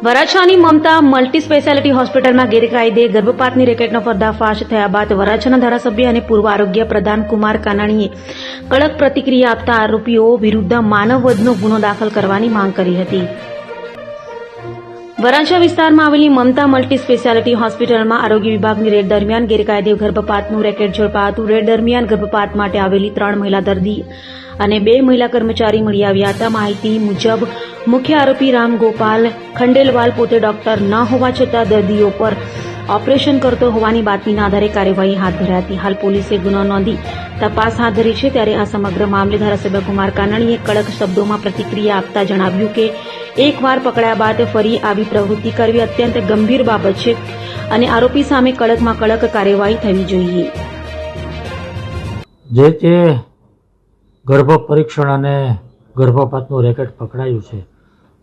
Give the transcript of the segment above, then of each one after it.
વરાછાની મમતા multi speciality હોસ્પિટલમાં ગેરકાયદે ગર્ભપાતની રેકેટનો પર્દાફાશ થયા બાદ વરાછાના ધારાસભ્ય અને પૂર્વ આરોગ્ય પ્રધાન કુમાર કાનાણીએ કડક પ્રતિક્રિયા આપતા આરોપીઓ વિરુદ્ધ માનવવધનો ગુનો દાખલ કરવાની માંગ કરી હતી. વરાછા વિસ્તારમાં આવેલી મમતા મલ્ટી સ્પેશિયાલિટી હોસ્પિટલમાં આરોગ્ય વિભાગની રેડ દરમિયાન ગેરકાયદે ગર્ભપાતનું રેકેટ ઝડપાયું. રેડ દરમિયાન ગર્ભપાત માટે આવેલી 3 મહિલા દર્દી અને 2 મહિલા કર્મચારી મળી આવ્યા હતા. માહિતી મુજબ મુખ્ય આરોપી રામગોપાલ ખંડેલવાલ પોતે ડોક્ટર ન હોવા છતાં દર્દીઓ પર ઓપરેશન કરતો હોવાની બાતમીના આધારે કાર્યવાહી હાથ ધરી હતી. હાલ પોલીસે ગુનો નોંધી તપાસ હાથ ધરી છે. ત્યારે આ સમગ્ર મામલે ધારાસભ્ય કુમાર કાનાણીએ કડક શબ્દોમાં પ્રતિક્રિયા આપતા જણાવ્યું કે એકવાર પકડાયા બાદ ફરી આવી પ્રવૃત્તિ કરવી અત્યંત ગંભીર બાબત છે અને આરોપી સામે કડકમાં કડક કાર્યવાહી થવી જોઈએ. જે તે ગર્ભ પરીક્ષણ અને ગર્ભપાતનું રેકેટ પકડાયું છે,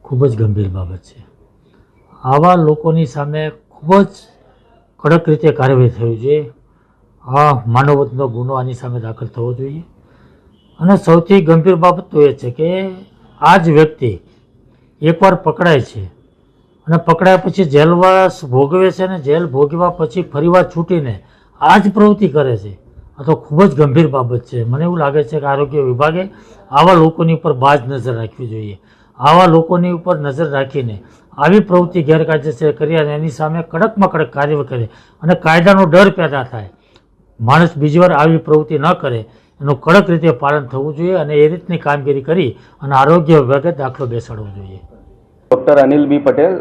ખૂબ જ ગંભીર બાબત છે. આવા લોકોની સામે ખૂબ જ કડક રીતે કાર્યવાહી થવી જોઈએ. આ માનવવધનો ગુનો આની સામે દાખલ થવો જોઈએ. અને સૌથી ગંભીર બાબત તો એ છે કે આ જ વ્યક્તિ એકવાર પકડાય છે અને પકડાયા પછી જેલવાસ ભોગવે છે અને જેલ ભોગવ્યા પછી ફરીવાર છૂટીને આ જ પ્રવૃત્તિ કરે છે. આ તો ખૂબ જ ગંભીર બાબત છે. મને એવું લાગે છે કે આરોગ્ય વિભાગે આવા લોકોની ઉપર બાજ નજર રાખવી જોઈએ. આવા લોકોની ઉપર નજર રાખીને આવી પ્રવૃત્તિ ગેરકાયદેસર કરી અને એની સામે કડકમાં કડક કાર્યવાહી કરે અને કાયદાનો ડર પેદા થાય. માણસ બીજી વાર આવી પ્રવૃત્તિ ન કરે એનું કડક રીતે પાલન થવું જોઈએ અને એ રીતની કામગીરી કરી અને આરોગ્ય વિભાગે દાખલો બેસાડવો જોઈએ. Doctor Anil B Patel,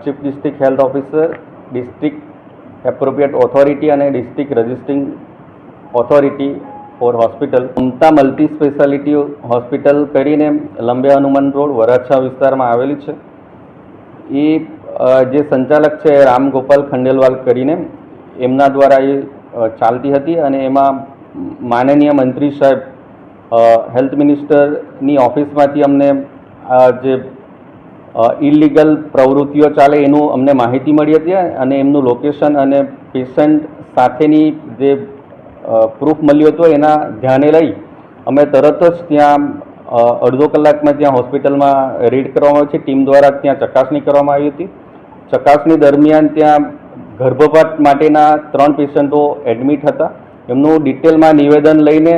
chief district health officer, district appropriate authority અને district registering authority for hospital. Mamta multi speciality hospital કરીને લંબે હનુમાન રોડ વરાછા વિસ્તારમાં આવેલી છે. એ જે સંચાલક છે રામગોપાલ ખંડેલવાલ કરીને એમના દ્વારા એ ચાલતી હતી અને એમાં માનનીય મંત્રી સાહેબ હેલ્થ મિનિસ્ટરની ઓફિસમાંથી અમને જે ઇલીગલ પ્રવૃત્તિઓ ચાલે એનું અમને માહિતી મળી હતી અને એમનું લોકેશન અને પેશન્ટ સાથેની જે પ્રૂફ મળ્યો હતો એના ધ્યાને લઈ અમે તરત જ ત્યાં અડધો કલાકમાં ત્યાં હોસ્પિટલમાં રેડ કરવામાં આવી છે. ટીમ દ્વારા ત્યાં ચકાસણી કરવામાં આવી હતી. ચકાસણી દરમિયાન ત્યાં ગર્ભપાત માટેના 3 પેશન્ટો એડમિટ હતા. એમનું ડિટેલમાં નિવેદન લઈને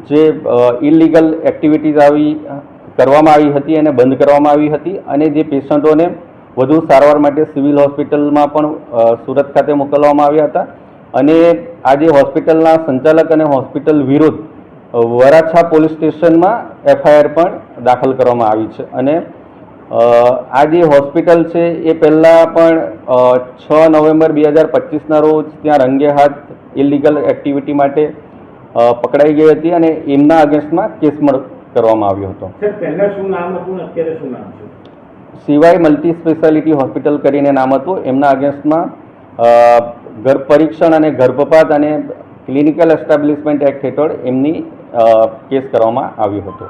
જે ઇલીગલ એક્ટિવિટીઝ કરવામાં આવી હતી એને બંધ કરવામાં આવી હતી અને જે પેશન્ટોને વધુ સારવાર માટે સિવિલ હોસ્પિટલમાં પણ સુરત ખાતે મોકલવામાં આવ્યા હતા. અને આજે હોસ્પિટલના સંચાલક અને હોસ્પિટલ વિરુદ્ધ વરાછા પોલીસ સ્ટેશનમાં FIR પણ દાખલ કરવામાં આવી છે. અને આ જે હોસ્પિટલ છે એ પહેલાં પણ 6 નવેમ્બર 2025ના રોજ ત્યાં રંગે હાથ ઇલીગલ એક્ટિવિટી માટે પકડાઈ ગઈ હતી અને એમના અગેન્સ્ટમાં કેસ કરવામાં આવ્યો હતો. સિવાય મલ્ટી સ્પેશિયાલિટી હોસ્પિટલ કરીને નામ હતું. એમના અગેન્સ્ટમાં ગર્ભ પરીક્ષણ અને ગર્ભપાત અને ક્લિનિકલ એસ્ટાબ્લિશમેન્ટ એક્ટ હેઠળ એમની કેસ કરવામાં આવ્યો હતો.